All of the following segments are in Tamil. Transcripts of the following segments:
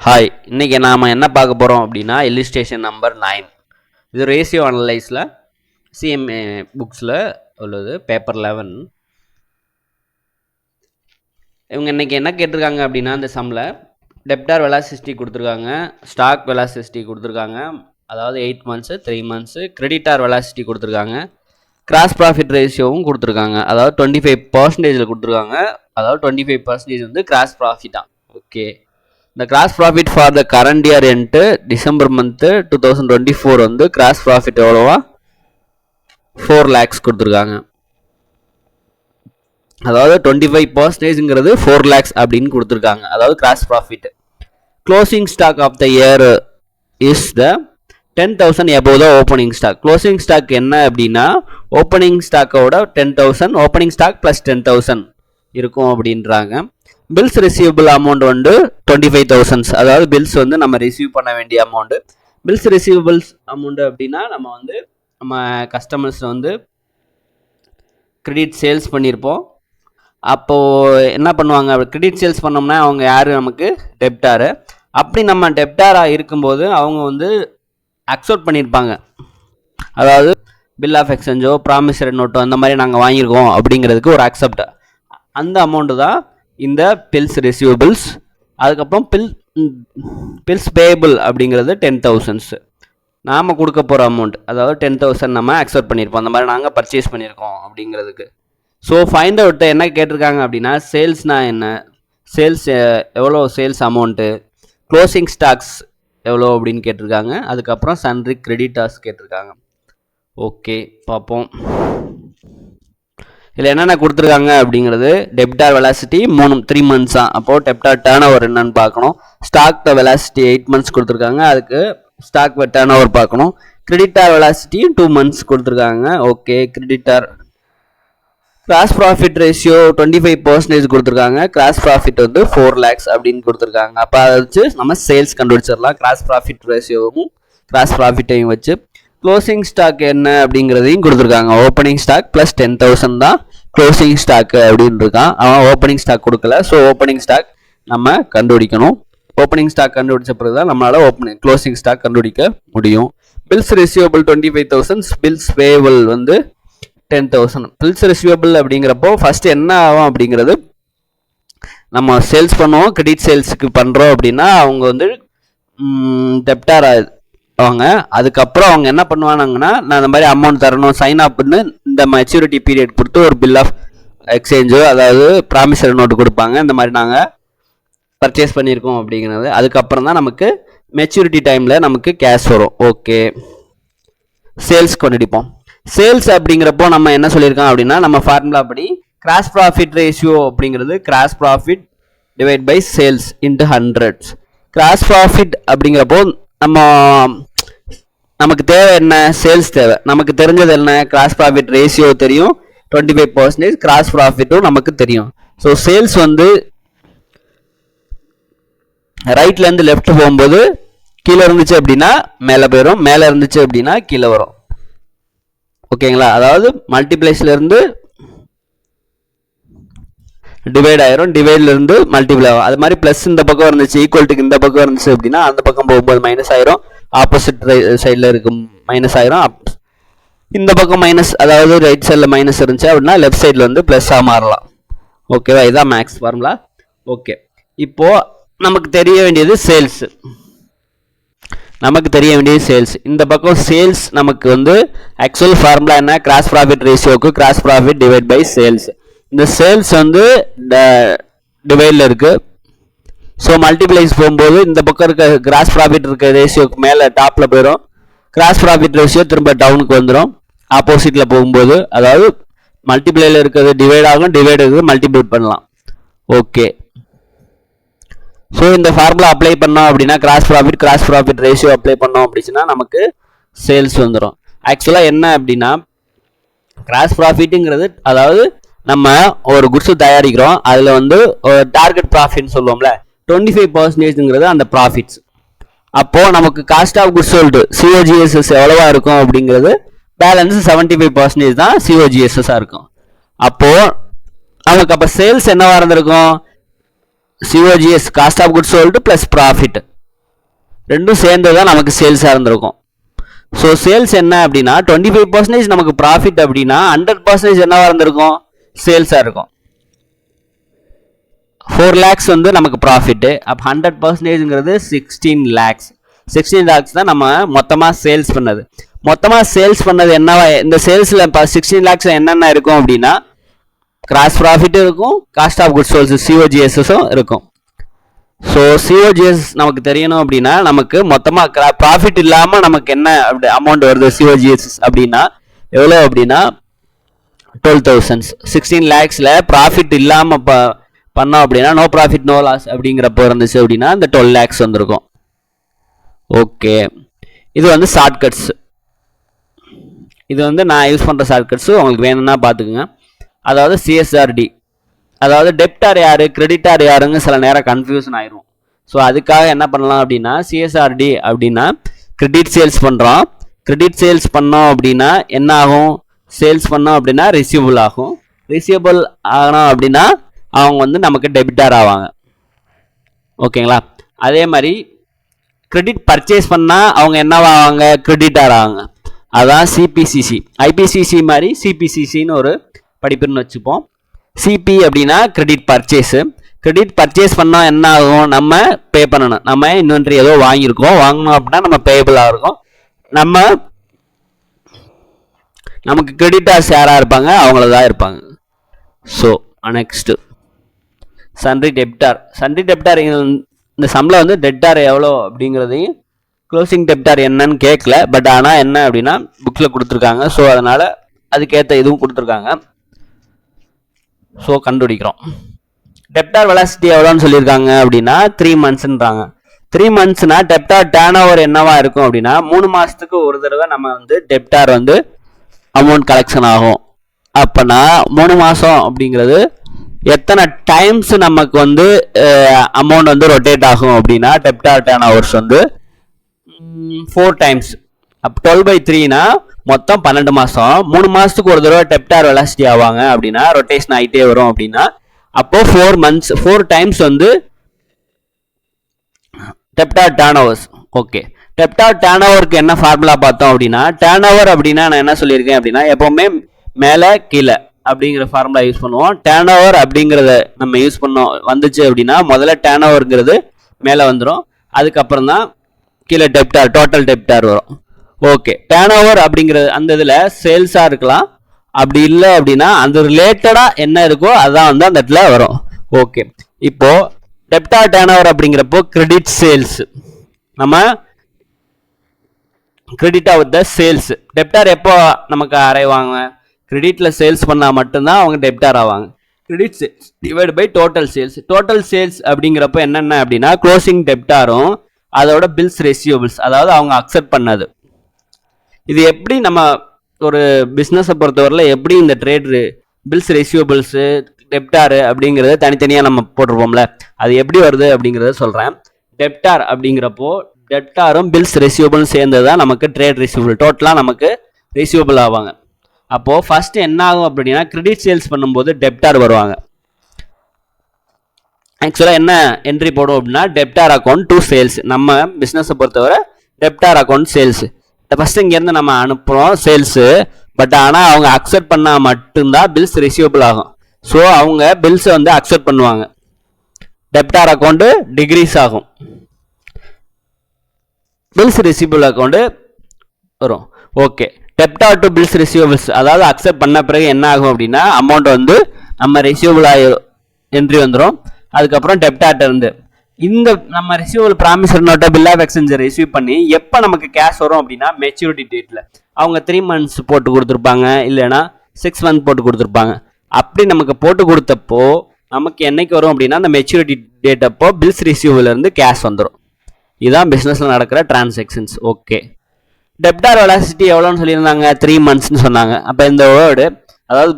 ஹாய், இன்றைக்கி நாம் என்ன பார்க்க போகிறோம் அப்படின்னா இல்லுஸ்ட்ரேஷன் நம்பர் 9. இது ரேஷியோ அனலைஸில் சிஎம்ஏ புக்ஸில் உள்ளது, பேப்பர் 11. இவங்க இன்றைக்கி என்ன கேட்டிருக்காங்க அப்படின்னா, இந்த சம்மில் டெப்டார் வெலாசிட்டி கொடுத்துருக்காங்க, ஸ்டாக் வெலாசிட்டி கொடுத்துருக்காங்க, அதாவது 8 மந்த்ஸு 3 மந்த்ஸு, கிரெடிட்டார் வெலாசிட்டி கொடுத்துருக்காங்க, கிராஸ் ப்ராஃபிட் ரேஷியோவும் கொடுத்துருக்காங்க, அதாவது 25% கொடுத்துருக்காங்க, அதாவது 25% வந்து கிராஸ் ப்ராஃபிட்டாக. ஓகே, இந்த gross profit for the current year end December month 2024 வந்து கிராஸ் ப்ராஃபிட் எவ்வளோவா 4 lakhs கொடுத்துருக்காங்க. அதாவது 25%ங்கிறது 4 lakhs அப்படின்னு கொடுத்துருக்காங்க, அதாவது gross profit. Closing stock of the year is the 10,000 above the opening stock. Closing stock என்ன அப்படின்னா, ஓப்பனிங் ஸ்டாக்கோட 10,000, ஓப்பனிங் ஸ்டாக் ப்ளஸ் 10,000 இருக்கும் அப்படின்றாங்க. பில்ஸ் ரிசீவபிள் அமௌண்ட் வந்து 25,000, அதாவது பில்ஸ் வந்து நம்ம ரிசீவ் பண்ண வேண்டிய அமௌண்ட்டு. பில்ஸ் ரிசீவபிள்ஸ் அமௌண்ட்டு அப்படின்னா நம்ம கஸ்டமர்ஸ் வந்து கிரெடிட் சேல்ஸ் பண்ணியிருப்போம். அப்போது என்ன பண்ணுவாங்க, கிரெடிட் சேல்ஸ் பண்ணோம்னா அவங்க யார், நமக்கு டெப்டாரு. அப்படி நம்ம டெப்டாராக இருக்கும்போது அவங்க வந்து அக்செப்ட் பண்ணியிருப்பாங்க, அதாவது பில் ஆஃப் எக்ஸ்சேஞ்சோ ப்ராமிசரி நோட்டோ அந்த மாதிரி நாங்கள் வாங்கியிருக்கோம் அப்படிங்கிறதுக்கு ஒரு அக்செப்ட். அந்த அமௌண்ட்டு தான் இந்த பில்ஸ் ரிசீவபிள்ஸ். அதுக்கப்புறம் பில்ஸ் பேபிள் அப்படிங்கிறது 10,000 நாம் கொடுக்க போகிற அமௌண்ட், அதாவது 10,000 நம்ம அக்செப்ட் பண்ணியிருப்போம், அந்த மாதிரி நாங்கள் பர்ச்சேஸ் பண்ணியிருக்கோம் அப்படிங்கிறதுக்கு. ஸோ ஃபைண்ட் அவுட் என்ன கேட்டிருக்காங்க அப்படின்னா, சேல்ஸ்னால் என்ன, சேல்ஸ் எவ்வளோ சேல்ஸ் அமௌண்ட்டு, க்ளோசிங் ஸ்டாக்ஸ் எவ்வளோ அப்படின்னு கேட்டிருக்காங்க. அதுக்கப்புறம் சன்ரி கிரெடிட்டார்ஸ் கேட்டிருக்காங்க. ஓகே, பார்ப்போம் இதில் என்னென்ன கொடுத்துருக்காங்க அப்படிங்கிறது. டெப்டார் வெலாசிட்டி 3 months தான், அப்போது டெப்டார் டேர்ன் ஓவர் என்னன்னு பார்க்கணும். ஸ்டாக் வெலாசிட்டி 8 months கொடுத்துருக்காங்க, அதுக்கு ஸ்டாக் டேர்ன் ஓவர் பார்க்கணும். கிரெடிட்டார் வெலாசிட்டி 2 months கொடுத்துருக்காங்க. Okay, creditor. Cross profit ratio 25% கொடுத்துருக்காங்க, கிராஸ் ப்ராஃபிட் வந்து 4 lakhs அப்படின்னு கொடுத்துருக்காங்க. அப்போ அதை வச்சு நம்ம சேல்ஸ் கண்டுபிடிச்சிடலாம், கிராஸ் ப்ராஃபிட் ரேஷியோவும் கிராஸ் ப்ராஃபிட்டையும் வச்சு. க்ளோசிங் ஸ்டாக் என்ன அப்படிங்கிறதையும் கொடுத்துருக்காங்க, ஓப்பனிங் ஸ்டாக் ப்ளஸ் 10,000 தான் க்ளோசிங் ஸ்டாக் அப்படின்னு இருக்கான். அவன் ஓப்பனிங் ஸ்டாக் கொடுக்கல, ஸோ ஓப்பனிங் ஸ்டாக் நம்ம கண்டுபிடிக்கணும். ஓப்பனிங் ஸ்டாக் கண்டுபிடிச்ச பிறகு தான் நம்மளால் க்ளோசிங் ஸ்டாக் கண்டுபிடிக்க முடியும். பில்ஸ் ரிசீவபிள் 25,000, பில்ஸ் பேபிள் வந்து 10,000. பில்ஸ் ரிசீவபிள் அப்படிங்கிறப்போ ஃபஸ்ட்டு என்ன ஆகும் அப்படிங்கிறது, நம்ம சேல்ஸ் பண்ணுவோம், கிரெடிட் சேல்ஸுக்கு பண்ணுறோம் அப்படின்னா அவங்க வந்து டெப்டார் அவங்க. அதுக்கப்புறம் அவங்க என்ன பண்ணுவாங்கன்னா, நான் இந்த மாதிரி அமௌண்ட் தரணும், சைன் அப்னு இந்த மெச்சூரிட்டி பீரியட் கொடுத்து ஒரு பில் ஆஃப் எக்ஸ்சேஞ்சோ அதாவது ப்ராமிசரி நோட்டு கொடுப்பாங்க, இந்த மாதிரி நாங்கள் பர்ச்சேஸ் பண்ணியிருக்கோம் அப்படிங்கிறது. அதுக்கப்புறம் தான் நமக்கு மெச்சூரிட்டி டைமில் நமக்கு கேஷ் வரும். Okay, sales கொண்டுடிப்போம். சேல்ஸ் அப்படிங்கிறப்போ நம்ம என்ன சொல்லியிருக்கோம் அப்படின்னா, நம்ம ஃபார்முலா படி கிராஸ் ப்ராஃபிட் ரேஷியோ அப்படிங்கிறது gross profit divide by sales into 100. Gross profit அப்படிங்கிறப்போ நமக்கு தேவை என்ன, சேல்ஸ் தேவை. நமக்கு தெரிஞ்சது என்ன, கிராஸ் ப்ராஃபிட் ரேஷியோ தெரியும், 25%, கிராஸ் ப்ராஃபிட்டும் நமக்கு தெரியும். ஸோ சேல்ஸ் வந்து ரைட்லேருந்து லெஃப்ட் போகும்போது கீழே இருந்துச்சு அப்படின்னா மேலே போயிடும், மேலே இருந்துச்சு அப்படின்னா கீழே வரும். ஓகேங்களா, அதாவது மல்டிப்ளைஸ்லேருந்து டிவைட் ஆயிரும், டிவைட்லேருந்து மல்டிபிள் ஆகும். அது மாதிரி ப்ளஸ் இந்த பக்கம் இருந்துச்சு, ஈக்குவல்ட்டுக்கு இந்த பக்கம் இருந்துச்சு அப்படின்னா அந்த பக்கம் போகும்போது மைனஸ் ஆயிரும், ஆப்போசிட் சைடில் இருக்கும் மைனஸ் ஆயிரும். இந்த பக்கம் மைனஸ், அதாவது ரைட் சைடில் மைனஸ் இருந்துச்சு அப்படின்னா லெஃப்ட் சைடில் வந்து ப்ளஸ்ஸாக மாறலாம். ஓகேவா, இதுதான் மேக்ஸ் ஃபார்முலா. ஓகே, இப்போது நமக்கு தெரிய வேண்டியது சேல்ஸ். இந்த பக்கம் சேல்ஸ் நமக்கு வந்து ஆக்சுவல் ஃபார்முலா என்ன, கிராஸ் ப்ராஃபிட் ரேஷியோக்கு gross profit divide by sales. இந்த சேல்ஸ் வந்து டிவைடில் இருக்குது, ஸோ மல்டிப்ளைஸ் போகும்போது இந்த பக்கம் இருக்க கிராஸ் ப்ராஃபிட் இருக்க ரேஷியோக்கு மேலே டாப்பில் போயிடும், கிராஸ் ப்ராஃபிட் ரேஷியோ திரும்ப டவுனுக்கு வந்துடும் ஆப்போசிட்டில் போகும்போது. அதாவது மல்டிப்ளைல இருக்கிறது டிவைட் ஆகும், டிவைட் இருக்கிறது மல்டிப்ளை பண்ணலாம். ஓகே, ஸோ இந்த ஃபார்முலா அப்ளை பண்ணோம் அப்படின்னா கிராஸ் ப்ராஃபிட் ரேஷியோ அப்ளை பண்ணோம் அப்படின்னா நமக்கு சேல்ஸ் வந்துடும். ஆக்சுவலாக என்ன அப்படின்னா, கிராஸ் ப்ராஃபிட்டுங்கிறது அதாவது நம்ம ஒரு குட்ஸு தயாரிக்கிறோம், அதில் வந்து ஒரு டார்கெட் ப்ராஃபிட்னு சொல்லுவோம்ல, 25%ங்கிறது அந்த ப்ராஃபிட்ஸ். அப்போது நமக்கு cost of goods sold COGS எவ்வளவா இருக்கும் அப்படிங்கிறது பேலன்ஸ் 75% தான் COGS இருக்கும். அப்போது நமக்கு அப்போ சேல்ஸ் என்னவா இருந்திருக்கும், COGS, cost of goods sold plus profit. ரெண்டும் சேர்ந்து தான் நமக்கு சேல்ஸாக இருந்திருக்கும். ஸோ சேல்ஸ் என்ன அப்படின்னா 25% நமக்கு ப்ராஃபிட் அப்படின்னா 100% என்னவா இருந்திருக்கும், சேல்ஸாக இருக்கும். 4 lakhs வந்து நமக்கு ப்ராஃபிட்டு. அப்போ 100%ங்கிறது 16 lakhs. 16 lakhs தான் நம்ம மொத்தமாக சேல்ஸ் பண்ணது. மொத்தமாக சேல்ஸ் பண்ணது என்னவா, இந்த சேல்ஸில் இப்போ 16 lakhs என்னென்ன இருக்கும் அப்படின்னா கிராஸ் ப்ராஃபிட்டும் இருக்கும், காஸ்ட் ஆஃப் குட்ஸ் சோல்ஸ் COGSஸும் இருக்கும். ஸோ COGS நமக்கு தெரியணும் அப்படின்னா நமக்கு மொத்தமாக ப்ராஃபிட் இல்லாமல் நமக்கு என்ன அப்படி அமௌண்ட் வருது COGS அப்படின்னா எவ்வளோ அப்படின்னா 12,000. 16 lakhsல ப்ராஃபிட் இல்லாமல் பண்ணோம் அப்படின்னா நோ ப்ராஃபிட் நோ லாஸ் அப்படிங்கிறப்போ இருந்துச்சு அப்படின்னா இந்த 12 lakhs வந்திருக்கும். ஓகே, இது வந்து ஷார்ட்கட்ஸ். இது வந்து நான் யூஸ் பண்ணுற ஷார்ட்கட்ஸு, உங்களுக்கு வேணும்னா பார்த்துக்குங்க. அதாவது CSRD, அதாவது டெப்டார் யார் கிரெடிட்டார் யாருங்க சில நேரம் கன்ஃபியூஷன் ஆயிரும். ஸோ அதுக்காக என்ன பண்ணலாம் அப்படின்னா CSRD அப்படின்னா கிரெடிட் சேல்ஸ் பண்ணுறோம். கிரெடிட் சேல்ஸ் பண்ணோம் அப்படின்னா என்ன ஆகும், சேல்ஸ் பண்ணோம் அப்படின்னா ரிசீவபிள் ஆகும். ரிசீவபிள் ஆகணும் அப்படின்னா அவங்க வந்து நமக்கு டெபிட்டார் ஆவாங்க. ஓகேங்களா? அதே மாதிரி கிரெடிட் பர்ச்சேஸ் பண்ணால் அவங்க என்னவாங்க, கிரெடிட்டார் ஆவாங்க. அதான் CPCC. IPCC மாதிரி CPCCன்னு ஒரு படிப்புன்னு வச்சுப்போம். சிபி அப்படின்னா கிரெடிட் பர்ச்சேஸு. கிரெடிட் பர்ச்சேஸ் பண்ணால் என்ன ஆகும், நம்ம பே பண்ணணும். நம்ம இன்வென்ட்ரி ஏதோ வாங்கியிருக்கோம், வாங்கணும் அப்படின்னா நம்ம பேபிளாக இருக்கும். நமக்கு கிரெடிட்டார்ஸ் யாராக இருப்பாங்க, அவங்கள தான் இருப்பாங்க. So next sundry டெப்டார். சன்ரி டெப்டார் இந்த சம்பளம் வந்து டெப்டார் எவ்வளோ அப்படிங்கிறதையும் க்ளோசிங் டெப்டார் என்னன்னு கேட்கல. பட் ஆனால் என்ன அப்படின்னா புக்கில் கொடுத்துருக்காங்க. ஸோ அதனால் அதுக்கேற்ற இதுவும் கொடுத்துருக்காங்க. ஸோ கண்டுபிடிக்கிறோம். டெப்டார் வெலாசிட்டி எவ்வளோன்னு சொல்லியிருக்காங்க அப்படின்னா 3 monthsன்றாங்க. 3 monthsனா டெப்டார் டேர்ன் ஓவர் என்னவா இருக்கும் அப்படின்னா 3 மாதத்துக்கு ஒரு தடவை நம்ம வந்து டெப்டார் வந்து அமௌண்ட் கலெக்ஷன் ஆகும். அப்போனா 3 மாதம் அப்படிங்கிறது எத்தனை டைம்ஸ் நமக்கு வந்து அமௌண்ட் வந்து ரொட்டேட் ஆகும் அப்படின்னா டெப்டார் டேர்ன் ஓவர்ஸ் வந்து 4 times. அப்போ 12/3னா மொத்தம் 12 மாதம். 3 மாதத்துக்கு ஒரு தடவை டெப்டார் வெலாசிட்டி ஆவாங்க அப்படின்னா ரொட்டேஷன் ஆகிட்டே வரும் அப்படின்னா அப்போ 4 months 4 times வந்து டெப்டார் டேர்ன் ஓவர்ஸ். ஓகே, டெப்டார் டேர்ன் ஓவருக்கு என்ன ஃபார்முலா பார்த்தோம் அப்படின்னா டேர்ன் ஓவர் அப்படின்னா நான் என்ன சொல்லியிருக்கேன் அப்படின்னா எப்போவுமே மேலே கீழே அப்படிங்கிற ஃபார்முலா யூஸ் பண்ணுவோம். டேர்ன் ஓவர் அப்படிங்கிறத நம்ம யூஸ் பண்ணோம் வந்துச்சு அப்படின்னா முதல்ல டேர்ன் ஓவருங்கிறது மேலே வந்துடும், அதுக்கப்புறம் தான் கீழே டெப்டார் டோட்டல் டெப்டார் வரும். ஓகே, டேர்ன் ஓவர் அப்படிங்கிறது அந்த இதில் சேல்ஸாக இருக்கலாம், அப்படி இல்லை அப்படின்னா அந்த ரிலேட்டடாக என்ன இருக்கோ அதுதான் வந்து அந்த இடத்துல வரும். ஓகே, இப்போ டெப்டார் டேர்ன் ஓவர் அப்படிங்கிறப்போ கிரெடிட் சேல்ஸ், நம்ம credit of the sales. Debtor எப்போ நமக்கு அரைவாங்க, கிரெடிட்டில் சேல்ஸ் பண்ணால் மட்டும்தான் அவங்க டெப்டார் ஆவாங்க. Credit sales divide by total sales. Total sales அப்படிங்கிறப்போ என்னென்ன அப்படின்னா க்ளோசிங் டெப்டாரும் அதோட பில்ஸ் ரெசியூபிள்ஸ், அதாவது அவங்க அக்செப்ட் பண்ணது. இது எப்படி நம்ம ஒரு பிஸ்னஸை பொறுத்தவரையில் எப்படி இந்த ட்ரேடு பில்ஸ் ரெசியூபிள்ஸு டெப்டாரு அப்படிங்கிறத தனித்தனியாக நம்ம போட்டிருப்போம்ல, அது எப்படி வருது அப்படிங்கிறத சொல்கிறேன். டெப்டார் அப்படிங்கிறப்போ டெப்டாரும் பில்ஸ் ரெசியூபிளும் சேர்ந்தது தான் நமக்கு ட்ரேட் ரெசியூபிள், டோட்டலாக நமக்கு ரெசியூபிள் ஆவாங்க. அப்போது ஃபஸ்ட்டு என்ன ஆகும் அப்படின்னா கிரெடிட் சேல்ஸ் பண்ணும்போது டெப்டார் வருவாங்க. ஆக்சுவலாக என்ன என்ட்ரி போடும் அப்படின்னா டெப்டார் அக்கௌண்ட் டு சேல்ஸ். நம்ம பிஸ்னஸை பொறுத்தவரை டெப்டார் அக்கௌண்ட் சேல்ஸ். ஃபஸ்ட்டு இங்கேருந்து நம்ம அனுப்புகிறோம் சேல்ஸு, பட் ஆனால் அவங்க அக்செப்ட் பண்ணால் மட்டும்தான் பில்ஸ் ரிசீவபிள் ஆகும். ஸோ அவங்க பில்ஸை வந்து அக்செப்ட் பண்ணுவாங்க, டெப்டார் அக்கௌண்ட்டு டிக்ரீஸ் ஆகும், பில்ஸ் ரிசீவபிள் அக்கௌண்ட்டு வரும். Okay, debtor to bills receivables, அதாவது அக்செப்ட் பண்ண பிறகு என்ன ஆகும் அப்படின்னா அமௌண்ட் வந்து நம்ம ரிசீவபிள் என்ட்ரி வந்துடும். அதுக்கப்புறம் டெப்டார்ட்ட இருந்து இந்த நம்ம ரிசீவபிள் ப்ராமிசரி நோட்டை பில் ஆஃப் எக்ஸ்சேஞ்சை ரிசீவ் பண்ணி எப்போ நமக்கு கேஷ் வரும் அப்படின்னா மெச்சூரிட்டி டேட்டில். அவங்க 3 months போட்டு கொடுத்துருப்பாங்க, இல்லைன்னா 6 months போட்டு கொடுத்துருப்பாங்க. அப்படி நமக்கு போட்டு கொடுத்தப்போ நமக்கு என்னைக்கு வரும் அப்படின்னா அந்த மெச்சூரிட்டி டேட் அப்போ பில்ஸ் ரிசீவபிள்லேருந்து கேஷ் வந்துடும். இதுதான் பிஸ்னஸில் நடக்கிற டிரான்சாக்ஷன்ஸ். ஓகே, டெப்டார் வெலாசிட்டி எவ்வளோன்னு சொல்லியிருந்தாங்க, 3 monthsன்னு சொன்னாங்க. அப்போ இந்த வேர்டு அதாவது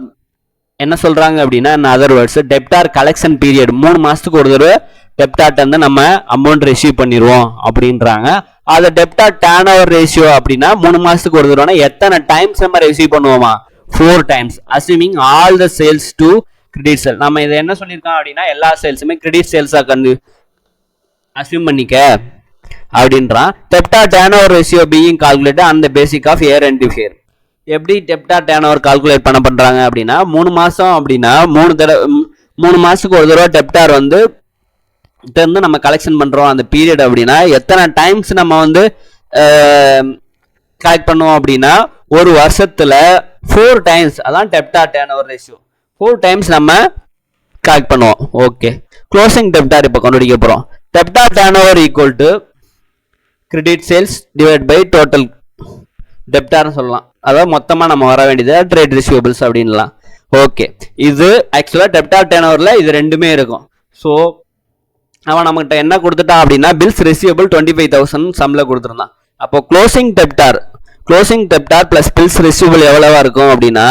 என்ன சொல்கிறாங்க அப்படின்னா அதர் வேர்ட்ஸ் டெப்டார் கலெக்ஷன் பீரியட் 3 மாதத்துக்கு ஒரு தடவை டெப்டார்ட் வந்து நம்ம அமௌண்ட் ரிசீவ் பண்ணிடுவோம் அப்படின்றாங்க. அது டெப்டார் டேர்ன் ஓவர் ரேஷியோ அப்படின்னா 3 மாதத்துக்கு ஒரு தடவை எத்தனை டைம்ஸ் நம்ம ரிசீவ் பண்ணுவோமா, 4 times, assuming all the sales to credit sale. நம்ம இதை என்ன சொல்லியிருக்கோம் அப்படின்னா எல்லா சேல்ஸுமே கிரெடிட் சேல்ஸாக அஸ்யூம் பண்ணிக்க. அப்படின்றான். டெப்டா turnover ratio being calculated on the basis of year and year. எப்படி டெப்டா டேர்ன் ஓவர் கால்குலேட் பண்றாங்க அப்படின்னா 3 மாசம் அப்படின்னா 3 மாசத்துக்கு ஒரு தடவை டெப்டார் வந்து நம்ம கலெக்ஷன் பண்றோம் அந்த பீரியட் அப்படின்னா எத்தனை டைம்ஸ் நம்ம வந்து கலெக்ட் பண்ணுவோம் அப்படின்னா ஒரு வருஷத்துல 4 டைம்ஸ், அதான் debtor turnover ratio, 4 times நம்ம கலெக்ட் பண்ணுவோம். ஓகே, க்ளோசிங் டெப்டார் இப்போ கண்டுபிடிக்க போறோம். Debtor turnover equal to credit sales divide by total டெப்டார்னு சொல்லலாம். அதாவது மொத்தமா நம்ம வர வேண்டியது ட்ரேட் ரிசீவபிள்ஸ் அப்படின்லாம். ஓகே, இது ஆக்சுவலா டெப்டார் டேர்ன் ஓவர்ல இது ரெண்டுமே இருக்கும். ஸோ அவன் நம்மகிட்ட என்ன கொடுத்துட்டான் அப்படின்னா பில்ஸ் ரிசீவபிள் 25,000 சம்ல கொடுத்துருந்தான். அப்போ closing debtor plus bills receivable எவ்வளவா இருக்கும் அப்படின்னா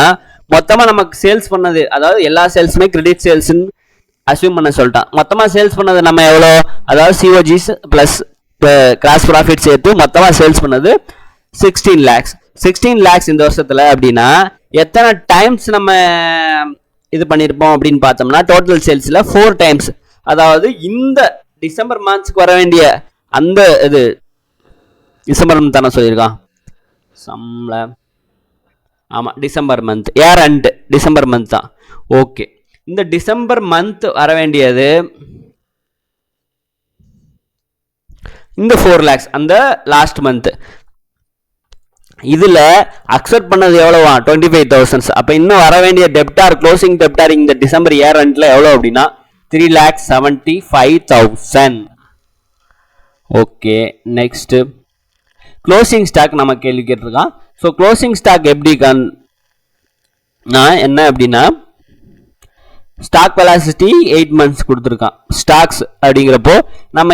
மொத்தமா நமக்கு சேல்ஸ் பண்ணது, அதாவது எல்லா சேல்ஸுமே கிரெடிட் சேல்ஸ்ன்னு அசியூம் பண்ண சொல்லிட்டான். மொத்தமா சேல்ஸ் பண்ணது நம்ம எவ்வளோ, அதாவது சிஓஜிஸ் பிளஸ் கிராஸ் ப்ராஃபிட் சேர்த்து மொத்தமா சேல்ஸ் பண்ணது 16 lakhs. 16 lakhs இந்த வருஷத்துல அப்படின்னா எத்தனை டைம்ஸ் நம்ம இது பண்ணிருப்போம் அப்படின்னு பார்த்தோம்னா டோட்டல் சேல்ஸ்ல 4 டைம்ஸ். அதாவது இந்த டிசம்பர் மந்த்ஸ்க்கு வர வேண்டிய அந்த இது டிசம்பர் மந்த் தானே சொல்லியிருக்கான் சம்ல, ஆமா December month, air and December month தான். ஓகே, இந்த டிசம்பர் மந்த் வர வேண்டியது இந்த 4 lakhs அந்த லாஸ்ட் மந்த். இதுல அக்செப்ட் பண்ணது எவ்வளவா 25,000. அப்ப இன்னும் வர வேண்டிய டெப்டார் க்ளோசிங் டெப்டார் இந்த டிசம்பர் இயர் எண்ட்ல எவ்வளவு அப்படின்னா 3,75,000. ஓகே, நெக்ஸ்ட் க்ளோசிங் ஸ்டாக் நம்ம கேள்வி கேட்டிருக்கான். ஸோ க்ளோசிங் ஸ்டாக் எப்படி என்ன அப்படின்னா ஸ்டாக் வெலாசிட்டி 8 months கொடுத்துருக்கான். ஸ்டாக்ஸ் அப்படிங்கிறப்போ நம்ம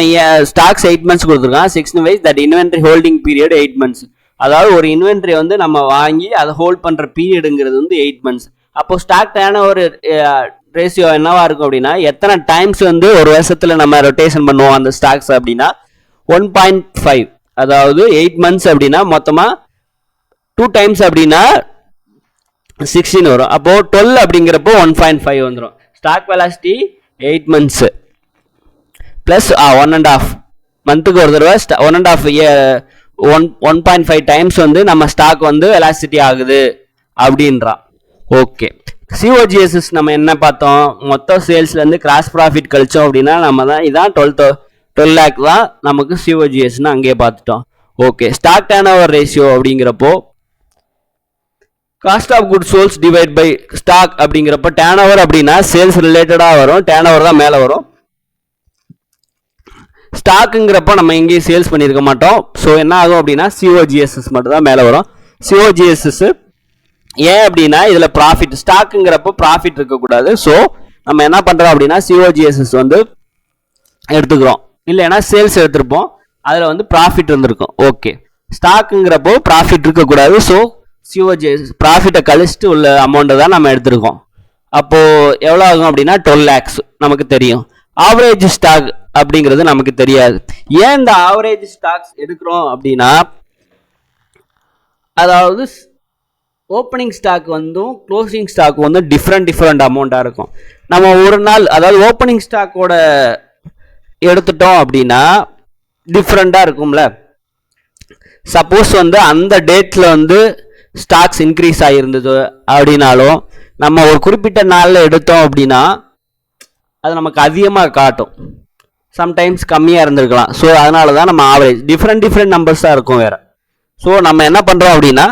ஸ்டாக்ஸ் 8 months கொடுத்துருக்கான். 6 wise that inventory holding period 8 months. அதாவது ஒரு இன்வென்ட்ரி வந்து நம்ம வாங்கி அதை ஹோல்ட் பண்ற பீரியடுங்கிறது வந்து 8 months. அப்போ ஸ்டாக் டேர்ன் ஓவர் ரேஷியோ என்னவா இருக்கும் அப்படின்னா எத்தனை டைம்ஸ் வந்து ஒரு வருஷத்துல நம்ம ரொட்டேஷன் பண்ணுவோம் அந்த ஸ்டாக்ஸ் அப்படின்னா 1.5. அதாவது 8 months அப்படின்னா மொத்தமா 2 times அப்படின்னா 16 வரும். அப்போ 12 அப்படிங்கிறப்போ 1.5 வந்துடும். ஸ்டாக் வெலாசிட்டி 8 months பிளஸ் 1.5 மந்த்துக்கு ஒரு தடவை 1.5 டைம்ஸ் வந்து நம்ம ஸ்டாக் வந்து வெலாசிட்டி ஆகுது அப்படின்றான். ஓகே, சிஓஜிஎஸ்எஸ் நம்ம என்ன பார்த்தோம், மொத்த சேல்ஸ்ல இருந்து கிராஸ் ப்ராஃபிட் கழிச்சோம் அப்படின்னா நம்ம தான் இதான் 12 lakh தான் நமக்கு சிஓஜிஎஸ்ன்னு அங்கேயே பார்த்துட்டோம். Okay, stock turnover ratio அப்படிங்கிறப்போ cost of good sold divide by stock அப்படிங்கிறப்ப டேர்ன் ஓவர் அப்படின்னா சேல்ஸ் ரிலேட்டடா வரும், டேர்ன் ஓவர் தான் மேலே வரும். ஸ்டாக்குங்கிறப்ப நம்ம எங்கேயும் சேல்ஸ் பண்ணியிருக்க மாட்டோம். ஸோ என்ன ஆகும் அப்படின்னா சிஓஜிஎஸ்எஸ் மட்டும் தான் மேலே வரும். சிஓஜிஎஸ்எஸ் ஏன் அப்படின்னா இதுல ப்ராஃபிட், ஸ்டாக்குங்கிறப்போ ப்ராஃபிட் இருக்கக்கூடாது. ஸோ நம்ம என்ன பண்றோம் அப்படின்னா சிஓஜிஎஸ்எஸ் வந்து எடுத்துக்கிறோம், இல்லைன்னா சேல்ஸ் எடுத்திருப்போம், அதுல வந்து ப்ராஃபிட் இருந்திருக்கும். ஓகே, ஸ்டாக்குங்கிறப்போ ப்ராஃபிட் இருக்கக்கூடாது. ஸோ சிஓஜிஎஸ் ப்ராஃபிட்டை கழிச்சுட்டு உள்ள அமௌண்ட்டை தான் நம்ம எடுத்திருக்கோம். அப்போ எவ்வளோ ஆகும் அப்படின்னா 12 lakhs நமக்கு தெரியும். ஆவரேஜ் ஸ்டாக் அப்படிங்கிறது நமக்கு தெரியாது. ஏன் இந்த ஆவரேஜ் ஸ்டாக்ஸ் எடுக்கிறோம் அப்படின்னா அதாவது ஓப்பனிங் ஸ்டாக் வந்து க்ளோசிங் ஸ்டாக் வந்து டிஃப்ரெண்ட் அமௌண்ட்டாக இருக்கும். நம்ம ஒரு நாள் அதாவது ஓப்பனிங் ஸ்டாக்கோட எடுத்துட்டோம் அப்படின்னா டிஃப்ரெண்ட்டாக இருக்கும்ல. சப்போஸ் வந்து அந்த டேட்ல வந்து ஸ்டாக்ஸ் இன்க்ரீஸ் ஆகியிருந்தது அப்படின்னாலும் நம்ம ஒரு குறிப்பிட்ட நாளில் எடுத்தோம் அப்படின்னா அது நமக்கு அதிகமாக காட்டும், சம்டைம்ஸ் கம்மியாக இருந்திருக்கலாம். ஸோ அதனால தான் நம்ம ஆவரேஜ் டிஃப்ரெண்ட் நம்பர்ஸாக இருக்கும் வேற. ஸோ நம்ம என்ன பண்ணுறோம் அப்படின்னா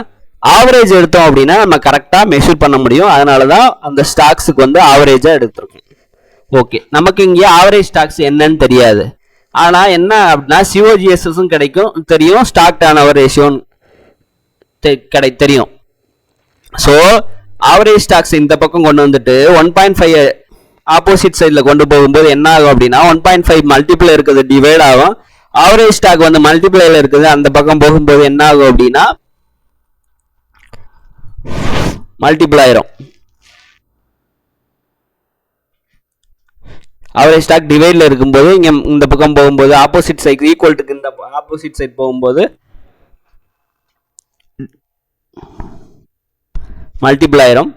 ஆவரேஜ் எடுத்தோம் அப்படின்னா நம்ம கரெக்டாக மெஷர் பண்ண முடியும். அதனால தான் அந்த ஸ்டாக்ஸுக்கு வந்து ஆவரேஜாக எடுத்திருக்கோம். ஓகே, நமக்கு இங்கே ஆவரேஜ் ஸ்டாக்ஸ் என்னன்னு தெரியாது. ஆனால் என்ன அப்படின்னா சிஓஜிஎஸ்எஸும் கிடைக்கும் தெரியும், ஸ்டாக் டர்ன் ஓவர் ரேஷியோன்னு தெரியும். ஸோ ஆவரேஜ் ஸ்டாக்ஸ் இந்த பக்கம் கொண்டு வந்துட்டு 1.5 ஆப்போசிட் சைடில் கொண்டு போகும்போது என்ன ஆகும் அப்படின்னா 1.5 மல்டிபிளை இருக்குது டிவைட் ஆகும். ஆவரேஜ் ஸ்டாக் வந்து மல்டிபிளைல இருக்குது அந்த பக்கம் போகும்போது என்ன ஆகும் அப்படின்னா மல்டிபிள் ஆயிரும். ஆவரேஜ் ஸ்டாக் டிவைட்ல இருக்கும்போது இங்க இந்த பக்கம் போகும்போது ஆப்போசிட் சைடு ஈக்குவல்ட்டுக்கு இந்த ஆப்போசிட் சைடு போகும்போது மல்டிபிள் ஆயிரும்.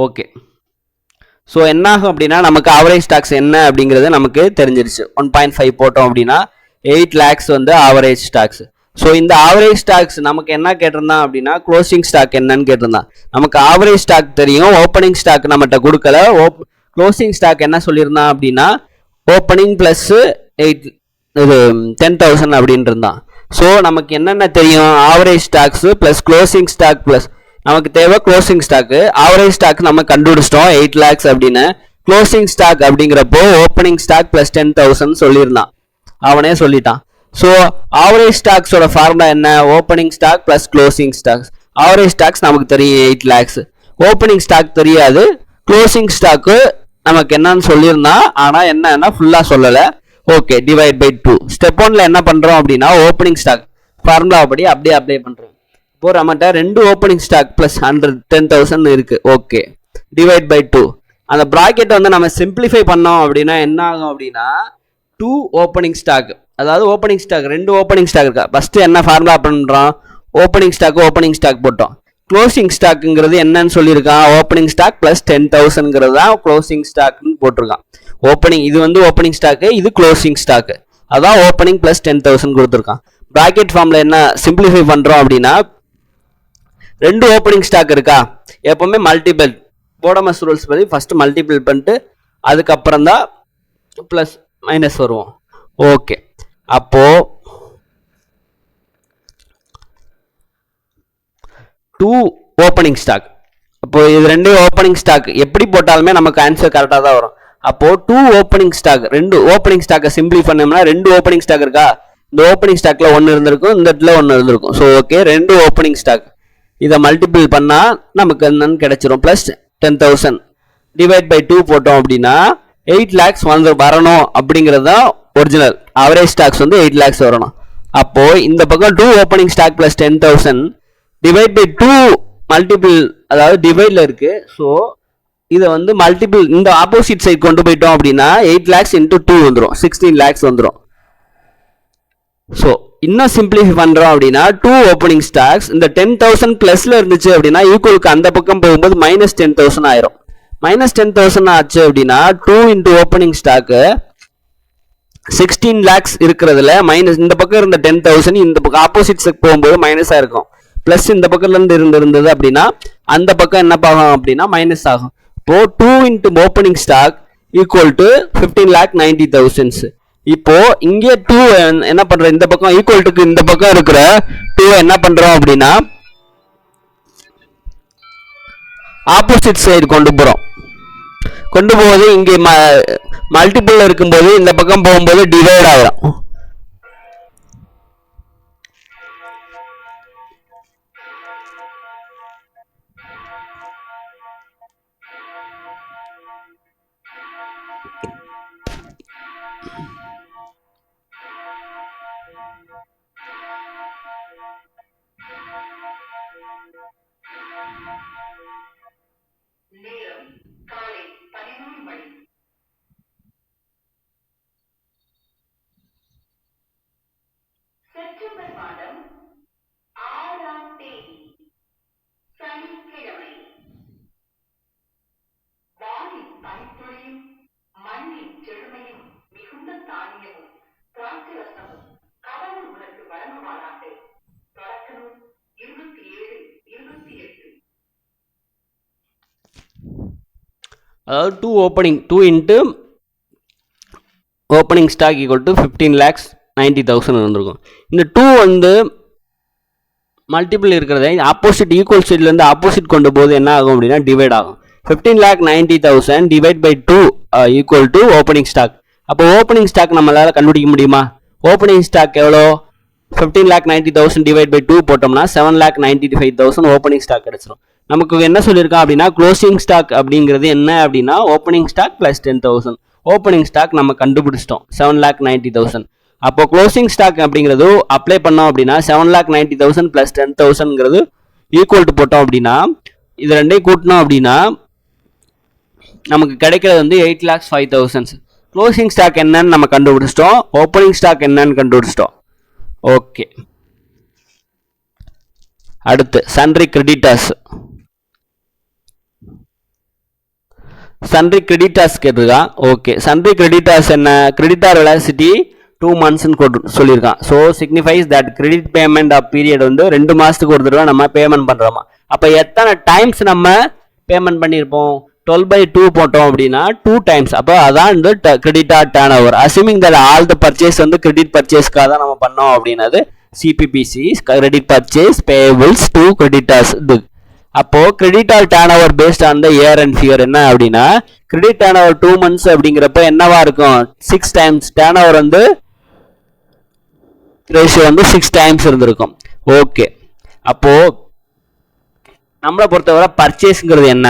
ஓகே, ஸோ என்ன ஆகும் அப்படின்னா நமக்கு ஆவரேஜ் ஸ்டாக்ஸ் என்ன அப்படிங்கிறது நமக்கு தெரிஞ்சிருச்சு. 1.5 போட்டோம் அப்படின்னா 8 lakhs வந்து ஆவரேஜ் ஸ்டாக்ஸ். ஸோ இந்த ஆவரேஜ் ஸ்டாக்ஸ் நமக்கு என்ன கேட்டிருந்தான் அப்படின்னா க்ளோசிங் ஸ்டாக் என்னன்னு கேட்டிருந்தான். நமக்கு ஆவரேஜ் ஸ்டாக் தெரியும், ஓப்பனிங் ஸ்டாக் நம்மகிட்ட கொடுக்கல. க்ளோசிங் ஸ்டாக் என்ன சொல்லியிருந்தான் அப்படின்னா ஓப்பனிங் பிளஸ் 10,000 அப்படின்னு இருந்தான். ஸோ நமக்கு என்னென்ன தெரியும், average stocks plus closing stock plus நமக்கு தேவை க்ளோசிங் ஸ்டாக்கு. ஆவரேஜ் ஸ்டாக் நம்ம கண்டுபிடிச்சிட்டோம் 8 lakhs அப்படின்னு. க்ளோசிங் ஸ்டாக் அப்படிங்கிறப்போ ஓப்பனிங் ஸ்டாக் பிளஸ் 10,000 சொல்லியிருந்தான், அவனே சொல்லிட்டான். ஸோ ஆவரேஜ் ஸ்டாக்ஸோட ஃபார்முலா என்ன, opening stock plus closing stocks. Average stocks நமக்கு தெரியும் 8 lakhs, ஓப்பனிங் ஸ்டாக் தெரியாது, க்ளோசிங் ஸ்டாக்கு நமக்கு என்னன்னு சொல்லியிருந்தான், ஆனால் என்னன்னா ஃபுல்லாக சொல்லலை. Okay, divide by 2. ஸ்டெப் 1ல என்ன பண்ணுறோம் அப்படின்னா ஓப்பனிங் ஸ்டாக் ஃபார்முலா படி அப்படியே அப்ளை பண்ணுறோம். இப்போ நம்மகிட்ட 2 ஓப்பனிங் ஸ்டாக் பிளஸ் 10,000 இருக்கு. Okay, divide by 2. அந்த ப்ராக்கெட் வந்து நம்ம சிம்பிளிஃபை பண்ணோம் அப்படின்னா என்ன ஆகும் அப்படின்னா 2 ஓப்பனிங் ஸ்டாக், அதாவது ஓப்பனிங் ஸ்டாக் 2 ஓப்பனிங் ஸ்டாக் இருக்கா. ஃபர்ஸ்ட் என்ன ஃபார்முலா பண்ணுறோம், ஓப்பனிங் ஸ்டாக் போட்டோம். க்ளோசிங் ஸ்டாக்குங்கிறது என்னன்னு சொல்லியிருக்கான், ஓப்பனிங் ஸ்டாக் பிளஸ் 10,000ங்கிறது தான் க்ளோசிங் ஸ்டாக்னு போட்டிருக்கான். ஓப்பனிங் இது வந்து ஓப்பனிங் ஸ்டாக்கு, இது க்ளோசிங் ஸ்டாக்கு, அதான் ஓப்பனிங் பிளஸ் 10,000 கொடுத்துருக்கான். ப்ராக்கெட் ஃபார்ம்ல என்ன சிம்பிளிஃபை பண்றோம் அப்படின்னா 2 ஓப்பனிங் ஸ்டாக் இருக்கா, எப்பவுமே மல்டிபிள் போடமஸ் ரூல்ஸ் படி ஃபர்ஸ்ட் மல்டிபிள் பண்ணிட்டு அதுக்கப்புறம் தான் பிளஸ் மைனஸ் வருவோம். ஓகே, அப்போ 2 ஓப்பனிங் ஸ்டாக், அப்போ இது 2 ஓப்பனிங் ஸ்டாக் எப்படி போட்டாலுமே நமக்கு ஆன்சர் கரெக்டாக தான் வரும். அப்போ 2 ஓப்பனிங் ஸ்டாக், 2 ஓப்பனிங் ஸ்டாக்கை சிம்பிளி பண்ணோம்னா 2 ஓப்பனிங் ஸ்டாக் இருக்கா, இந்த ஓப்பனிங் ஸ்டாக்ல 1 இருந்திருக்கும், இந்த இடத்துல 1 இருந்திருக்கும். ஸோ ஓகே, 2 ஓப்பனிங் ஸ்டாக் இதை மல்டிபிள் பண்ணா நமக்கு என்னன்னு கிடைச்சிரும், பிளஸ் 10,000 டிவைட் பை 2 போட்டோம் அப்படின்னா 8 lakhs வரணும் அப்படிங்கிறது தான் ஒரிஜினல். ஆவரேஜ் ஸ்டாக்ஸ் வந்து 8 lakhs வரணும். அப்போ இந்த பக்கம் 2 opening stock plus 10,000 divide by 2 multiple, அதாவது டிவைட்ல இருக்கு. ஸோ இதை வந்து மல்டிபிள் இந்த ஆப்போசிட் சைட் கொண்டு போயிட்டோம் அப்படின்னா 8 lakhs இன்டூ 2 வந்துடும், 16 lakhs வந்துடும். ஸோ இன்னும் சிம்பிளிஃபை பண்றோம் அப்படின்னா 2 ஓப்பனிங் ஸ்டாக்ஸ் இந்த 10,000 பிளஸ்ல இருந்துச்சு அப்படின்னா ஈக்குவலுக்கு அந்த பக்கம் போகும்போது மைனஸ் 10,000 ஆயிரும். மைனஸ் 10,000 ஆச்சு அப்படின்னா 2 இன்டூ ஓப்பனிங் ஸ்டாக்கு 16 lakhs இருக்கிறதுல மைனஸ் இந்த பக்கம் இருந்த 10,000 இந்த பக்கம் ஆப்போசிட் சைட் போகும்போது மைனஸா இருக்கும். பிளஸ் இந்த பக்கத்துல இருந்து இருந்தது அப்படின்னா அந்த பக்கம் என்ன ஆகும் அப்படின்னா மைனஸ் ஆகும். இப்போ 2 into opening stock equal to 15,90,000. இப்போ இங்கே 2 என்ன பண்ற, இந்த பக்கம் ஈக்குவல் டுக்கு இந்த பக்கம் இருக்கிற 2 என்ன பண்றோம் அப்படின்னா ஆப்போசிட் சைடு கொண்டு போகும்போது இங்கே மல்டிபிள் இருக்கும்போது இந்த பக்கம் போகும்போது டிவைட் ஆகும். செப்டம்பர் மாதம் 6ஆம் தேதி சனிக்கிழமை. வானின் பனித்துளியும் மண்ணின் செழுமையும் மிகுந்த தானியமும் திராட்சை ரசமும் கடவுள் உனக்கு வழங்குவாராக. தொடக்கம் 27:28. அதாவது 2 into opening stock equal to 15,90,000 இருந்திருக்கும். இந்த 2 வந்து மல்டிபிள் இருக்கிறத ஆப்போசிட் ஈக்குவல் சைட்லேருந்து ஆப்போசிட் கொண்டு போது என்ன ஆகும் அப்படின்னா டிவைட் ஆகும். 15,90,000 divide by 2 equal to opening stock. அப்போ ஓப்பனிங் ஸ்டாக் நம்மளால கண்டுபிடிக்க முடியுமா? ஓப்பனிங் ஸ்டாக் எவ்வளோ, 15,90,000 டிவைட் பை 2 போட்டோம்னா 7,95,000 ஓப்பனிங் ஸ்டாக் கிடைச்சிரும். நமக்கு என்ன சொல்லியிருக்கான் அப்படின்னா க்ளோசிங் ஸ்டாக் அப்படிங்கிறது என்ன அப்படின்னா opening stock plus 10,000. Opening stock நம்ம கண்டுபிடிச்சிட்டோம் 7,90,000. அப்போ க்ளோசிங் ஸ்டாக் அப்படிங்கிறது அப்ளை பண்ணோம் அப்படின்னா 7,90,000 பிளஸ் 10,000ங்கிறது ஈக்குவல் டு போட்டோம் அப்படின்னா இது ரெண்டையும் கூட்டணும் அப்படின்னா நமக்கு கிடைக்கிறது வந்து 8,05,000. க்ளோசிங் ஸ்டாக் என்னன்னு நம்ம கண்டுபிடிச்சிட்டோம், ஓப்பனிங் ஸ்டாக் என்னன்னு கண்டுபிடிச்சிட்டோம். ஓகே, அடுத்து சன்ட்ரி கிரெடிட்டர்ஸ். சன்ட்ரி கிரெடிட்டர்ஸ் கேட்டிருக்கான். ஓகே, சன்ட்ரி கிரெடிட்டர்ஸ் என்ன, கிரெடிட்டார் வெலாசிட்டி 2 monthsன்னு சொல்லியிருக்கான். So signifies that credit payment of period வந்து 2 மாதத்துக்கு ஒரு தடவை நம்ம பேமெண்ட் பண்ணுறோமா. அப்போ எத்தனை டைம்ஸ் நம்ம பேமெண்ட் பண்ணியிருப்போம், 12/2 போட்டோம் அப்படின்னா 2 டைம்ஸ். அப்போ அதான் வந்து creditor turnover. Assuming that all the purchase வந்து கிரெடிட் பர்ச்சேஸ்க்காக தான் நம்ம பண்ணோம் அப்படின்னது CPPC credit purchase payables to creditors. இது அப்போ creditor turnover based on the year and year என்ன அப்படின்னா கிரெடிட் டர்ன் ஓவர் 2 months அப்படிங்கிறப்ப என்னவா இருக்கும், 6 டைம்ஸ். டர்ன் ஓவர் வந்து ரேஷியோ வந்து 6 டைம்ஸ் இருந்திருக்கும். ஓகே, அப்போ நம்மளை பொறுத்தவரை பர்ச்சேஸ்ங்கிறது என்ன,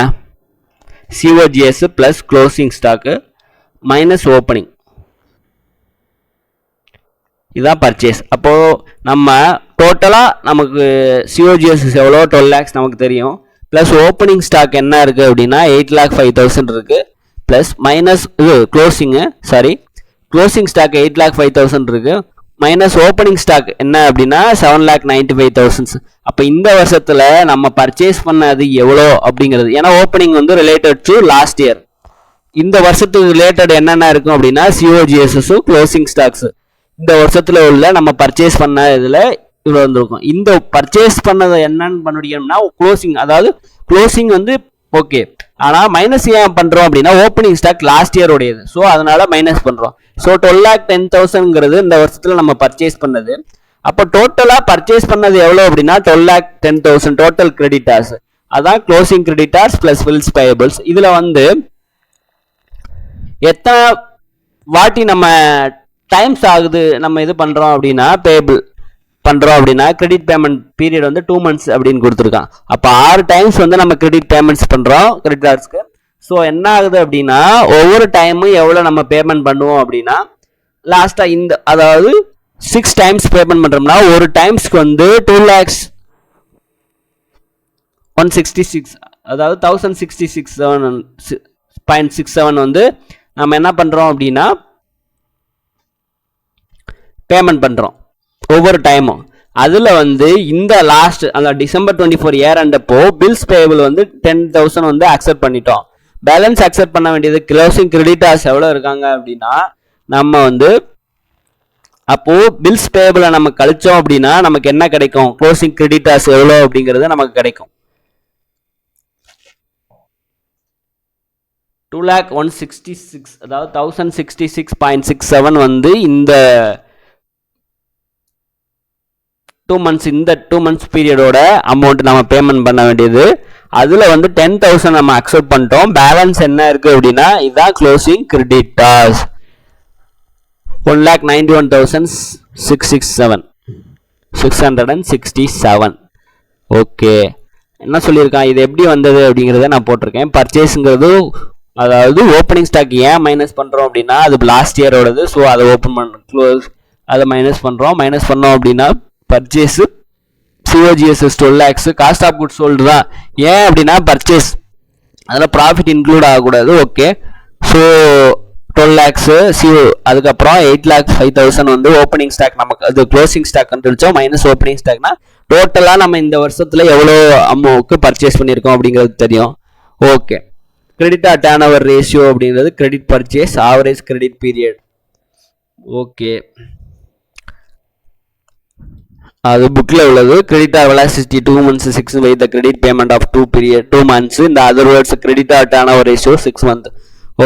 COGS plus closing stock minus opening, இதுதான் பர்ச்சேஸ். அப்போ நம்ம டோட்டலா நமக்கு சிஓஜிஎஸ் எவ்வளோ 12 lakhs நமக்கு தெரியும். பிளஸ் ஓப்பனிங் ஸ்டாக் என்ன இருக்கு அப்படின்னா 8,05,000 இருக்கு. பிளஸ் மைனஸ் இது க்ளோசிங் ஸ்டாக் 8,05,000 இருக்கு. மைனஸ் ஓப்பனிங் ஸ்டாக் என்ன அப்படின்னா 7,95,000. அப்போ இந்த வருஷத்துல நம்ம பர்ச்சேஸ் பண்ணது எவ்வளோ அப்படிங்கிறது, ஏன்னா ஓப்பனிங் வந்து ரிலேட்டட் டு லாஸ்ட் இயர். இந்த வருஷத்துக்கு ரிலேட்டட் என்னென்ன இருக்கும் அப்படின்னா சிஓஜிஎஸ் க்ளோசிங் ஸ்டாக்ஸ். இந்த வருஷத்துல உள்ள நம்ம பர்ச்சேஸ் பண்ண இதுல இவ்வளோ வந்திருக்கும். இந்த பர்ச்சேஸ் பண்ணதை என்னன்னு பண்ணிக்கணும்னா க்ளோசிங், அதாவது க்ளோசிங் வந்து ஓகே, ஆனால் மைனஸ் ஏன் பண்ணுறோம் அப்படின்னா ஓப்பனிங் ஸ்டாக் லாஸ்ட் இயர் உடையது. ஸோ அதனால மைனஸ் பண்ணுறோம். ஸோ 12,10,000ங்கிறது இந்த வருஷத்தில் நம்ம பர்ச்சேஸ் பண்ணது. அப்போ டோட்டலாக பர்ச்சேஸ் பண்ணது எவ்வளோ அப்படின்னா 12,10,000 டோட்டல் கிரெடிட்டார்ஸ். அதான் closing creditors plus bills payables. இதில் வந்து எத்தனை வாட்டி நம்ம டைம்ஸ் ஆகுது நம்ம இது பண்ணுறோம் அப்படின்னா பேபிள் பண்ணுறோம் அப்படின்னா கிரெடிட் பேமெண்ட் பீரியட் வந்து 2 months அப்படின்னு கொடுத்துருக்கான். அப்போ 6 டைம்ஸ் வந்து நம்ம கிரெடிட் பேமெண்ட்ஸ் பண்ணுறோம் கிரெடிட்டார்ஸ்க்கு. ஸோ என்ன ஆகுது அப்படின்னா ஒவ்வொரு டைமும் எவ்வளோ நம்ம பேமெண்ட் பண்ணுவோம் அப்படின்னா லாஸ்ட்டாக இந்த அதாவது 6 டைம்ஸ் பேமெண்ட் பண்ணுறோம்னா ஒரு டைம்ஸ்க்கு வந்து 2,166 அதாவது 1,066.67 வந்து நம்ம என்ன பண்ணுறோம் அப்படின்னா பேமெண்ட் பண்ணுறோம் ஒவ்வொரு டைமும். அதில் வந்து இந்த லாஸ்ட் அந்த December 24 இயர் அண்டப்போ பில்ஸ் பேபிள் வந்து 10,000 வந்து அக்செப்ட் பண்ணிட்டோம். பேலன்ஸ் அக்செப்ட் பண்ண வேண்டியது க்ளோசிங் கிரெடிட்டார்ஸ் எவ்வளோ இருக்காங்க அப்படின்னா நம்ம வந்து அப்போ பில்ஸ் பேபிளை நம்ம கழிச்சோம் அப்படின்னா நமக்கு என்ன கிடைக்கும், க்ளோசிங் கிரெடிட்டார்ஸ் எவ்வளோ அப்படிங்கிறது நமக்கு கிடைக்கும். 2,166 அதாவது 1,066.67 வந்து இந்த 2 months இந்த 2 months பீரியடோட அமௌண்ட் நம்ம பேமெண்ட் பண்ண வேண்டியது. அதுல வந்து 10,000 நம்ம அக்செப்ட் பண்ணிட்டோம். பேலன்ஸ் என்ன இருக்கு அப்படின்னா இதான் க்ளோசிங் கிரெடிட்டார்ஸ் 1,91,667. ஓகே, என்ன சொல்லியிருக்கான், இது எப்படி வந்தது அப்படிங்கிறத நான் போட்டிருக்கேன். பர்ச்சேஸுங்கிறது அதாவது ஓப்பனிங் ஸ்டாக் ஏன் மைனஸ் பண்ணுறோம் அப்படின்னா அது லாஸ்ட் இயரோடது. ஸோ அதை ஓப்பன் க்ளோஸ் அதை மைனஸ் பண்ணுறோம். மைனஸ் பண்ணோம் அப்படின்னா purchase COGS 12 lakhs cost of goods sold தான். ஏன் அப்படின்னா பர்ச்சேஸ் அதில் ப்ராஃபிட் இன்க்ளூட் ஆகக்கூடாது. ஓகே, ஸோ 12 lakhs அதுக்கப்புறம் 8,05,000 வந்து ஓப்பனிங் ஸ்டாக் நமக்கு அது க்ளோசிங் ஸ்டாக் கண்டுபிடிச்சோம். மைனஸ் ஓப்பனிங் ஸ்டாக்னா டோட்டலாக நம்ம இந்த வருஷத்தில் எவ்வளோ அமௌண்ட்க்கு பர்ச்சேஸ் பண்ணியிருக்கோம் அப்படிங்கிறது தெரியும். Okay, creditor turnover ratio அப்படிங்கிறது credit purchase average credit period. Okay, அது புக்கில் உள்ளது. Creditor velocity 2 months 6 by the credit payment of 2 months இந்த other words credit R turnover ratio 6 months.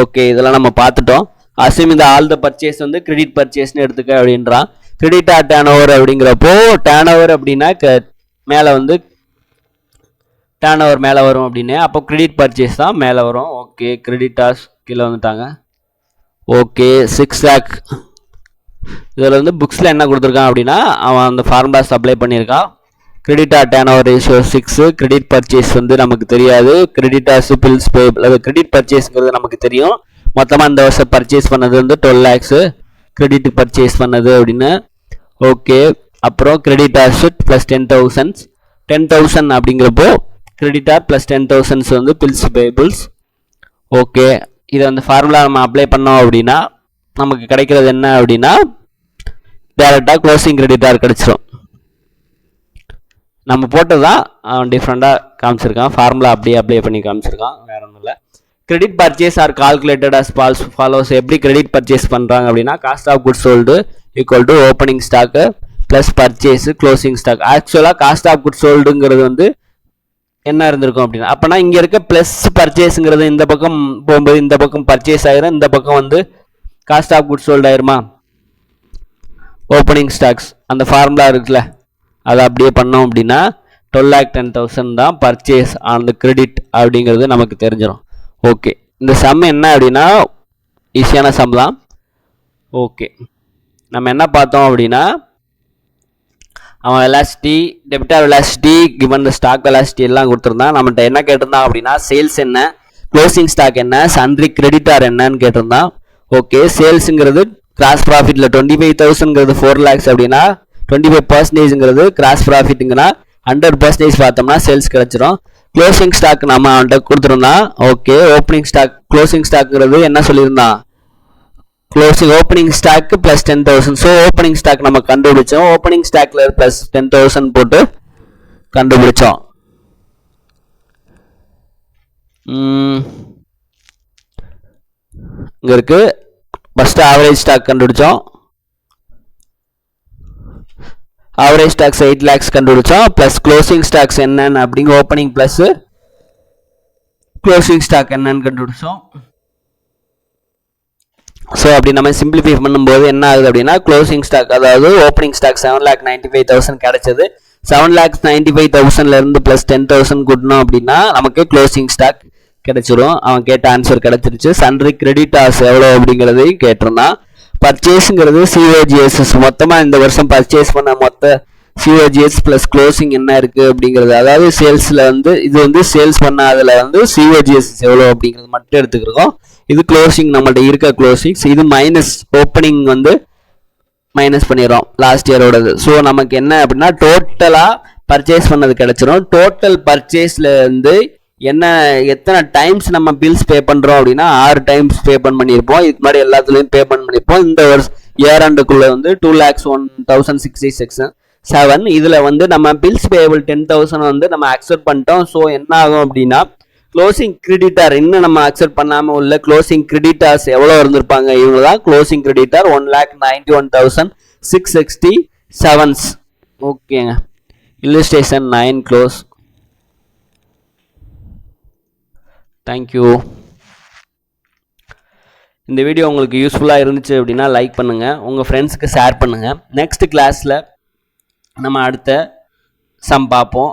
Okay, இதெல்லாம் நம்ம பார்த்துட்டோம். அசியூம் இந்த ஆல் த பர்ச்சேஸ் வந்து கிரெடிட் பர்ச்சேஸ்னு எடுத்துக்க அப்படின்றான். கிரெடிட் ஆர் டர்ன் ஓவர் அப்படிங்கிறப்போ டர்ன் ஓவர் அப்படின்னா மேலே வந்து டர்ன் ஓவர் மேலே வரும் அப்படின்னு, அப்போ கிரெடிட் பர்ச்சேஸ் தான் மேலே வரும். ஓகே, கிரெடிட்டார்ஸ் கீழே வந்துட்டாங்க. ஓகே, 6 lakh இதில் வந்து புக்ஸில் என்ன கொடுத்துருக்கான் அப்படின்னா அவன் அந்த ஃபார்முலாஸ் அப்ளை பண்ணியிருக்கான். Credit R turnover ratio 6, credit purchase வந்து நமக்கு தெரியாது, கிரெடிட்டார்ஸ் பில்ஸ் பேபிள் அது கிரெடிட் பர்ச்சேஸ்ங்கிறது நமக்கு தெரியும். மொத்தமாக இந்த வருஷம் பர்ச்சேஸ் பண்ணது வந்து 12 lakhs கிரெடிட் பர்ச்சேஸ் பண்ணது அப்படின்னு. ஓகே, அப்புறம் கிரெடிட்டார்ஸ் ப்ளஸ் 10,000 அப்படிங்கிறப்போ கிரெடிட்டார் ப்ளஸ் 10,000 வந்து பில்ஸ் பேபிள்ஸ். ஓகே, இதை வந்து ஃபார்முலா நம்ம அப்ளை பண்ணோம் அப்படின்னா நமக்கு கிடைக்கிறது என்ன அப்படின்னா டேரெக்டாக க்ளோசிங் கிரெடிட்டார் கிடைச்சிரும். நம்ம போட்டதான் அவன் டிஃப்ரெண்டாக காமிச்சிருக்கான், ஃபார்முலா அப்படியே அப்ளை பண்ணி காமிச்சிருக்கான், வேற ஒன்றும் இல்லை. Credit purchase are calculated as follows. எப்படி கிரெடிட் பர்ச்சேஸ் பண்ணுறாங்க அப்படின்னா cost of goods sold equal to opening stock plus purchase closing stock. ஆக்சுவலாக காஸ்ட் ஆஃப் குட்ஸ் சோல்டுங்கிறது வந்து என்ன இருந்திருக்கும் அப்படின்னா, அப்போனா இங்கே இருக்க ப்ளஸ் பர்ச்சேஸுங்கிறது இந்த பக்கம் போகும்போது இந்த பக்கம் பர்ச்சேஸ் ஆயிரும், இந்த பக்கம் வந்து காஸ்ட் ஆஃப் குட்ஸ் சோல்டு ஆயிருமா. ஓப்பனிங் ஸ்டாக்ஸ் அந்த ஃபார்முலா இருக்குல்ல, அதை அப்படியே பண்ணோம் அப்படின்னா 12,10,000 தான் பர்ச்சேஸ் ஆன் த கிரெடிட் அப்படிங்கிறது நமக்கு தெரிஞ்சிடும். ஓகே, இந்த சம் என்ன அப்படின்னா ஈஸியான சம் தான். ஓகே, நம்ம என்ன பார்த்தோம் அப்படின்னா அவன் velocity, debtor velocity, given the stock velocity எல்லாம் கொடுத்துருந்தான். நம்மகிட்ட என்ன கேட்டிருந்தான் அப்படின்னா சேல்ஸ் என்ன, க்ளோசிங் ஸ்டாக் என்ன, சன்ட்ரி கிரெடிட்டார் என்னன்னு கேட்டிருந்தான். ஓகே, சேல்ஸுங்கிறது கிராஸ் ப்ராஃபிட்டில் 25,000ங்கிறது 4 lakhs அப்படின்னா 25%ங்கிறது கிராஸ் ப்ராஃபிட்டுங்கன்னா 100% பார்த்தோம்னா சேல்ஸ் கிடச்சிரும். க்ளோசிங் ஸ்டாக் நம்ம அவன்கிட்ட கொடுத்துருந்தான். ஓகே, ஓப்பனிங் ஸ்டாக் க்ளோசிங் ஸ்டாக்ங்கிறது என்ன சொல்லியிருந்தான், closing opening stock plus 10,000. So opening stock நம்ம கண்டுபிடிச்சோம். ஓப்பனிங் ஸ்டாக்ல ப்ளஸ் 10,000 போட்டு கண்டுபிடிச்சோம். இங்க இருக்கு ஃபர்ஸ்ட் ஆவரேஜ் ஸ்டாக் கண்டுபிடிச்சோம். ஆவரேஜ் ஸ்டாக்ஸ் 8 lakhs கண்டுபிடிச்சோம். ப்ளஸ் க்ளோசிங் ஸ்டாக்ஸ் என்னன்னு அப்படிங்க ஓப்பனிங் ப்ளஸ் க்ளோசிங் ஸ்டாக் என்னன்னு கண்டுபிடிச்சோம். ஸோ அப்படி நம்ம சிம்பிளிஃபை பண்ணும்போது என்ன ஆகுது அப்படின்னா க்ளோசிங் ஸ்டாக் அதாவது ஓப்பனிங் ஸ்டாக் 7,95,000 கிடைச்சது. 7,95,000 ப்ளஸ் 10,000 கூட்டணும் அப்படின்னா நமக்கு க்ளோசிங் ஸ்டாக் கிடைச்சிரும். அவன் கேட்ட ஆன்சர் கிடைச்சிருச்சு. சன்ட்ரி கிரெடிட்டார்ஸ் எவ்வளோ அப்படிங்கிறதையும் கேட்டிருந்தான். பர்ச்சேஸுங்கிறது சிஓஜிஎஸ் மொத்தமாக இந்த வருஷம் பர்ச்சேஸ் பண்ண மொத்த சிஓஜிஎஸ் ப்ளஸ் க்ளோசிங் என்ன இருக்குது அப்படிங்கிறது, அதாவது சேல்ஸில் வந்து இது வந்து சேல்ஸ் பண்ண அதில் வந்து சிஓஜிஎஸ் எவ்வளோ அப்படிங்கிறது மட்டும் எடுத்துக்கிறோம். இது க்ளோசிங் நம்மள்ட்ட இருக்க க்ளோசிங்ஸ், இது மைனஸ் ஓப்பனிங் வந்து மைனஸ் பண்ணிடுறோம் லாஸ்ட் இயரோடது. ஸோ நமக்கு என்ன அப்படின்னா டோட்டலாக பர்ச்சேஸ் பண்ணது கிடைச்சிரும். டோட்டல் பர்ச்சேஸில் இருந்து என்ன எத்தனை டைம்ஸ் நம்ம பில்ஸ் பே பண்ணுறோம் அப்படின்னா 6 times பே பண்ணியிருப்போம். இதுக்கு முன்னாடி எல்லாத்துலேயும் பே பண்ணியிருப்போம். இந்த வருஷம் இயர் அண்டுக்குள்ளே வந்து 2,01,066 7 இதில் வந்து நம்ம பில்ஸ் பேபிள் 10,000 வந்து நம்ம அக்செப்ட் பண்ணிட்டோம். ஸோ என்ன ஆகும் அப்படின்னா க்ளோசிங் கிரெடிட்டார் இன்னும் நம்ம அக்செப்ட் பண்ணாமல் உள்ள க்ளோசிங் கிரெடிட்டார்ஸ் எவ்வளோ இருந்திருப்பாங்க, இவங்க தான் க்ளோசிங் கிரெடிட்டார் 1,91,667. ஓகேங்க, இல்லுஸ்ட்ரேஷன் 9 க்ளோஸ். தேங்க்யூ. இந்த வீடியோ உங்களுக்கு யூஸ்ஃபுல்லாக இருந்துச்சு அப்படின்னா லைக் பண்ணுங்கள், உங்கள் ஃப்ரெண்ட்ஸுக்கு ஷேர் பண்ணுங்கள். நெக்ஸ்ட் கிளாஸில் நம்ம அடுத்த சம் பார்ப்போம்.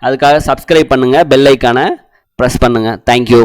அதுக்காக சப்ஸ்கிரைப் பண்ணுங்கள், பெல் ஐக்கானை ப்ரெஸ் பண்ணுங்கள். தேங்க்யூ.